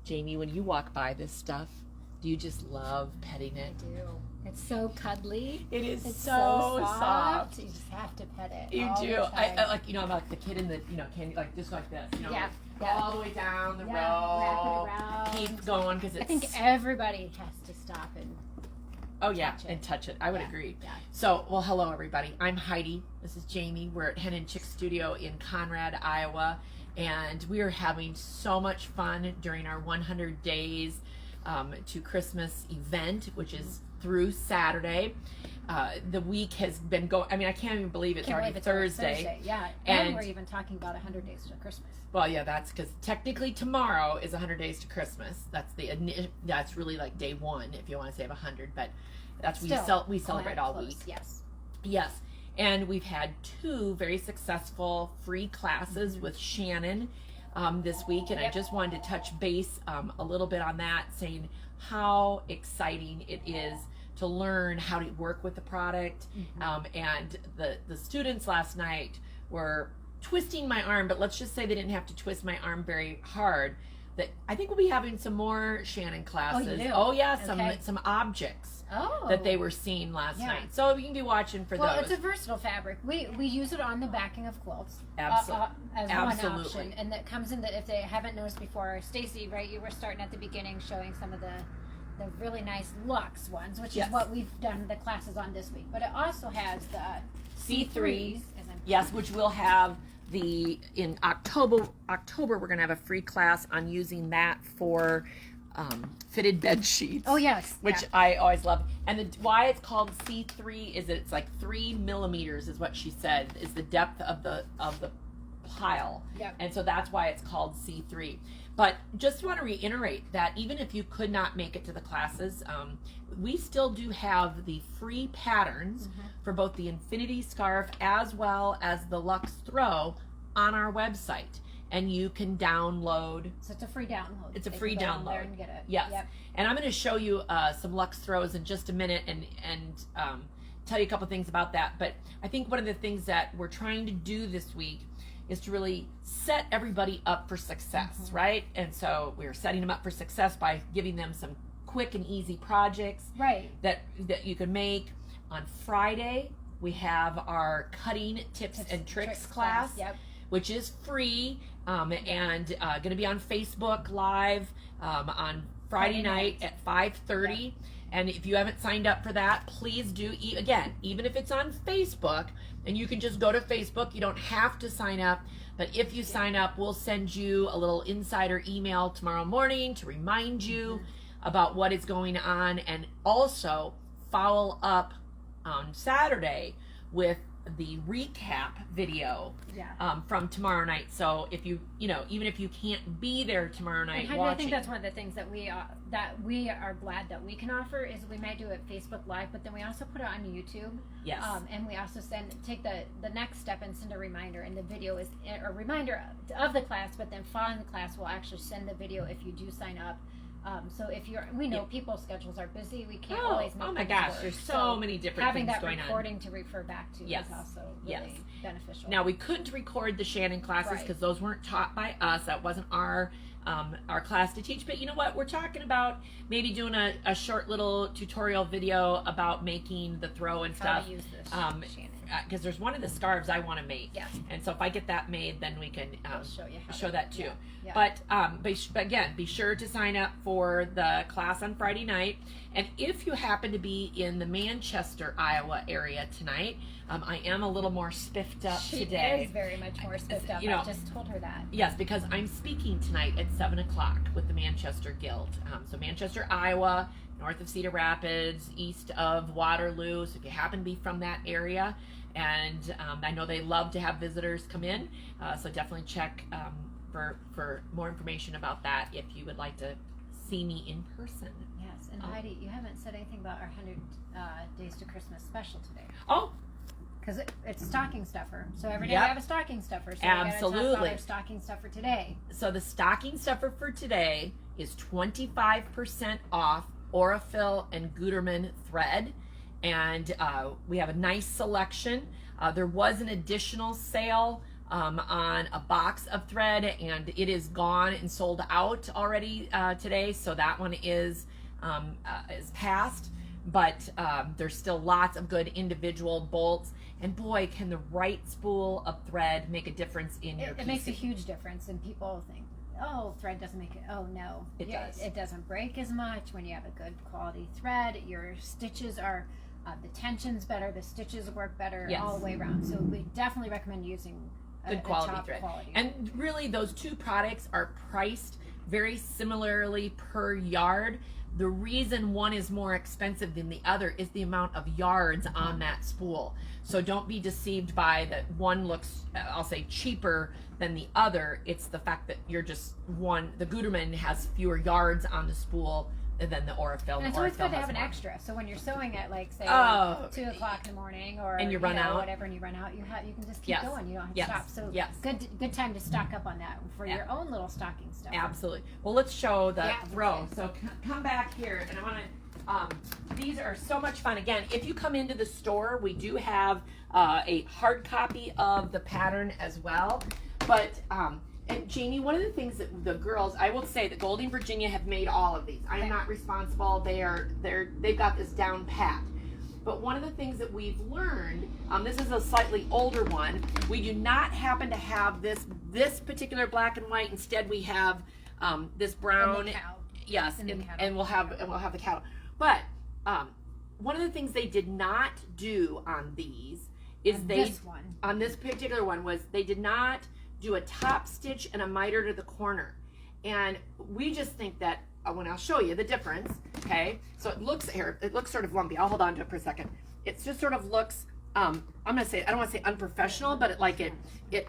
Jamie, when you walk by this stuff, do you just love petting it? I do. It's so cuddly. It is It's so soft. You just have to pet it. You all do. the time. I like, I'm like the kid in the, candy, like just like this, Yeah. Go all the way down the Wrap row. it around. Keep going because it's. I think everybody has to stop and. Oh yeah, touch it. and touch it. I would agree. Yeah. So, well, hello everybody. I'm Heidi. This is Jamie. We're at Hen and Chick Studio in Conrad, Iowa, and we are having so much fun during our 100 days to Christmas event, which is through Saturday. The week has been going. I mean, I can't even believe it's already Thursday. Yeah, and we're even talking about 100 days to Christmas. Well, yeah, that's because technically tomorrow is 100 days to Christmas. That's really like day one, if you want to say of 100. But that's we celebrate all week. Yes, and we've had 2 very successful free classes with Shannon this week, and I just wanted to touch base a little bit on that, saying how exciting it is to learn how to work with the product. And the students last night were twisting my arm, but let's just say they didn't have to twist my arm very hard. That I think we'll be having some more Shannon classes. Oh, you do? Oh yeah, Okay. some objects Oh. that they were seeing last night. So you can be watching for Well, those. it's a versatile fabric. We use it on the backing of quilts. As Absolutely. one option, and that comes in that if they haven't noticed before, Stacy, right? You were starting at the beginning showing some of the really nice luxe ones, which is what we've done the classes on this week. But it also has the C3s. Yes, which we'll have in October we're gonna have a free class on using that for fitted bed sheets. Oh yes, which I always love. And why it's called C3 is it's like 3 millimeters is what she said is the depth of the pile. Yep. And so that's why it's called C3. But just want to reiterate that even if you could not make it to the classes, we still do have the free patterns for both the Infinity Scarf as well as the Luxe Throw on our website. And you can download. So it's a free download. It's a free download. There and get it. Yes. Yep. And I'm going to show you some Luxe Throws in just a minute and tell you a couple things about that. But I think one of the things that we're trying to do this week is to really set everybody up for success, right? And so we're setting them up for success by giving them some quick and easy projects that you can make. On Friday, we have our cutting tips and tricks class, which is free and going to be on Facebook Live on Friday night at 5:30. And if you haven't signed up for that, please do. Again, even if it's on Facebook, and you can just go to Facebook, you don't have to sign up. But if you sign up, we'll send you a little insider email tomorrow morning to remind you about what is going on, and also follow up on Saturday with the recap video from tomorrow night. So if even if you can't be there tomorrow night watching, I think that's one of the things that we are glad that we can offer is we might do it Facebook Live, but then we also put it on YouTube. Yes. And we also take the next step and send a reminder, and the video is a reminder of the class, but then following the class we'll actually send the video if you do sign up. So if we know people's schedules are busy, we can't always make. Oh my gosh, there's so many different things going on. Having that recording to refer back to is also really beneficial. Now we couldn't record the Shannon classes because those weren't taught by us. That wasn't our class to teach. But you know what? We're talking about maybe doing a short little tutorial video about making the throw and stuff. How to use this, Shannon. Because there's one of the scarves I want to make. Yes. And so if I get that made, then we can show that too. Yeah. But again, be sure to sign up for the class on Friday night. And if you happen to be in the Manchester, Iowa area tonight, I am a little more spiffed up today. She is very much more spiffed up. I just told her that. Yes, because I'm speaking tonight at 7 o'clock with the Manchester Guild. So Manchester, Iowa, north of Cedar Rapids, east of Waterloo. So if you happen to be from that area, and I know they love to have visitors come in, so definitely check for more information about that if you would like to see me in person. Yes, and Heidi, you haven't said anything about our 100 Days to Christmas special today. Oh, because it's stocking stuffer. So every day we have a stocking stuffer. So absolutely. we got to talk about our stocking stuffer today. So the stocking stuffer for today is 25% off Aurifil and Gutermann thread. And we have a nice selection. There was an additional sale on a box of thread, and it is gone and sold out already today. So that one is past, but there's still lots of good individual bolts. And boy, can the right spool of thread make a difference in your PC. It makes a huge difference, and people think, oh, thread doesn't make it. Oh no, it does. It doesn't break as much when you have a good quality thread. Your stitches are, the tension's better, the stitches work better, yes, all the way around. So we definitely recommend using good quality top thread. Quality. And really, those two products are priced very similarly per yard. The reason one is more expensive than the other is the amount of yards on that spool. So don't be deceived by that one looks, I'll say, cheaper than the other. It's the fact that you're just the Gutermann has fewer yards on the spool than the Aurifil. And it's always good to have an extra. So when you're sewing at, like, say, 2 o'clock in the morning, or and you run out, whatever, and you run out, you can just keep going. You don't have to stop. So good time to stock up on that for your own little stocking stuff. Absolutely. Well, let's show the throw. So come back here, and I want to. These are so much fun. Again, if you come into the store, we do have a hard copy of the pattern as well. But and Janie, one of the things that the girls, I will say that Golding Virginia have made all of these. I am not responsible. They've got this down pat. But one of the things that we've learned, this is a slightly older one. We do not happen to have this particular black and white. Instead, we have this brown. And the cow. Yes, and we'll have the cattle. But one of the things they did not do on these is on this particular one was they did not do a top stitch and a miter to the corner. And we just think that when I'll show you the difference, okay? So it looks sort of lumpy. I'll hold on to it for a second. It just sort of looks, I'm gonna say, I don't want to say unprofessional, but it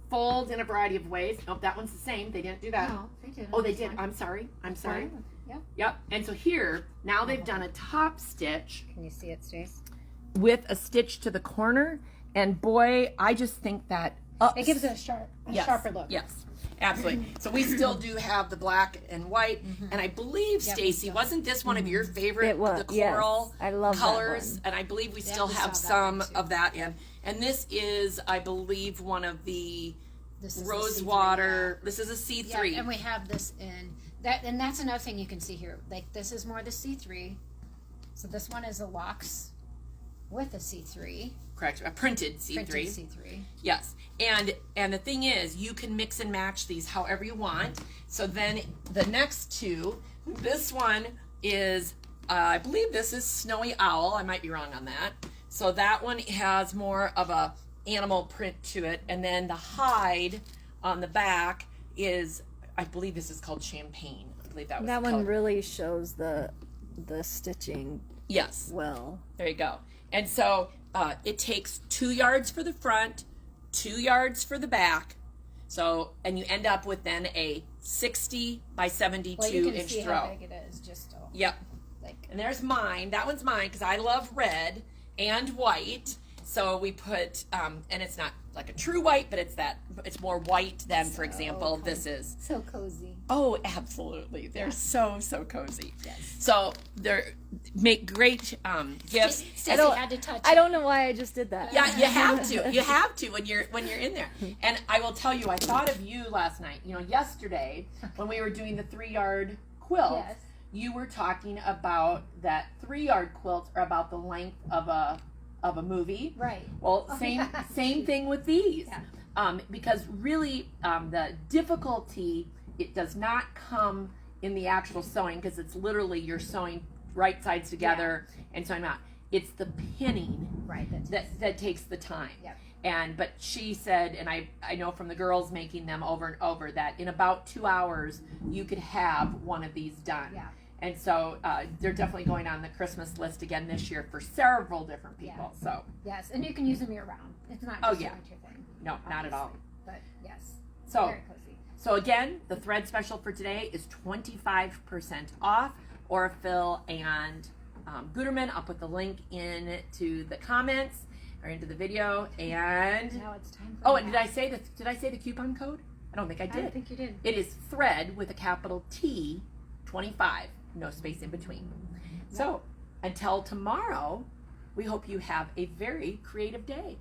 folds in a variety of ways. Oh, that one's the same. They didn't do that. No, they did. Oh, they did. I'm sorry. Yep. And so here, now they've done a top stitch. Can you see it, Stace? With a stitch to the corner. And boy, I just think that it gives it a sharper look. Yes, absolutely. So we still do have the black and white, and I believe, Stacy, wasn't this one of your favorite? It was, the coral I love colors, that one. and I believe we still have some of that in. And this is, I believe, one of the Rosewater. This is a C3. Yeah, and we have this in that, and that's another thing you can see here. Like, this is more the C3. So this one is a Locks with a C3. Correct, a printed C3. Printed C3. Yes, and the thing is, you can mix and match these however you want. So then the next two, this one is, I believe this is Snowy Owl. I might be wrong on that. So that one has more of a animal print to it, and then the hide on the back is, I believe this is called Champagne. I believe that was that one really shows the stitching. Yes. Well, there you go. And so it takes 2 yards for the front, 2 yards for the back. So, and you end up with then a 60 by 72 well, you can inch see throw. How big it is, just yep. Like, and there's mine. That one's mine because I love red and white. So we put, and it's not like a true white, but it's more white than, for example, this is. So cozy. Oh, absolutely. They're so cozy. Yes. So they're make great gifts. I don't know why I just did that. Yeah, you have to. You have to when you're in there. And I will tell you, I thought of you last night. Yesterday when we were doing the 3-yard quilt, you were talking about that 3-yard quilts are about the length of a movie. Right. Well, same thing with these. Yeah. Because really the difficulty, it does not come in the actual sewing, because it's literally you're sewing right sides together and sewing out. It's the pinning that takes the time. Yep. But she said, and I know from the girls making them over and over, that in about 2 hours you could have one of these done. Yeah. And so they're definitely going on the Christmas list again this year for several different people. Yes. So yes, and you can use them year round. It's not just a winter thing. No, obviously. Not at all. But yes, so very cozy. So again, the thread special for today is 25% off Aurifil and Gutermann. I'll put the link into the comments or into the video. And now it's time for and did I say the coupon code? I don't think I did. I don't think you did. It is thread with a capital T 25. No space in between. So until tomorrow, we hope you have a very creative day.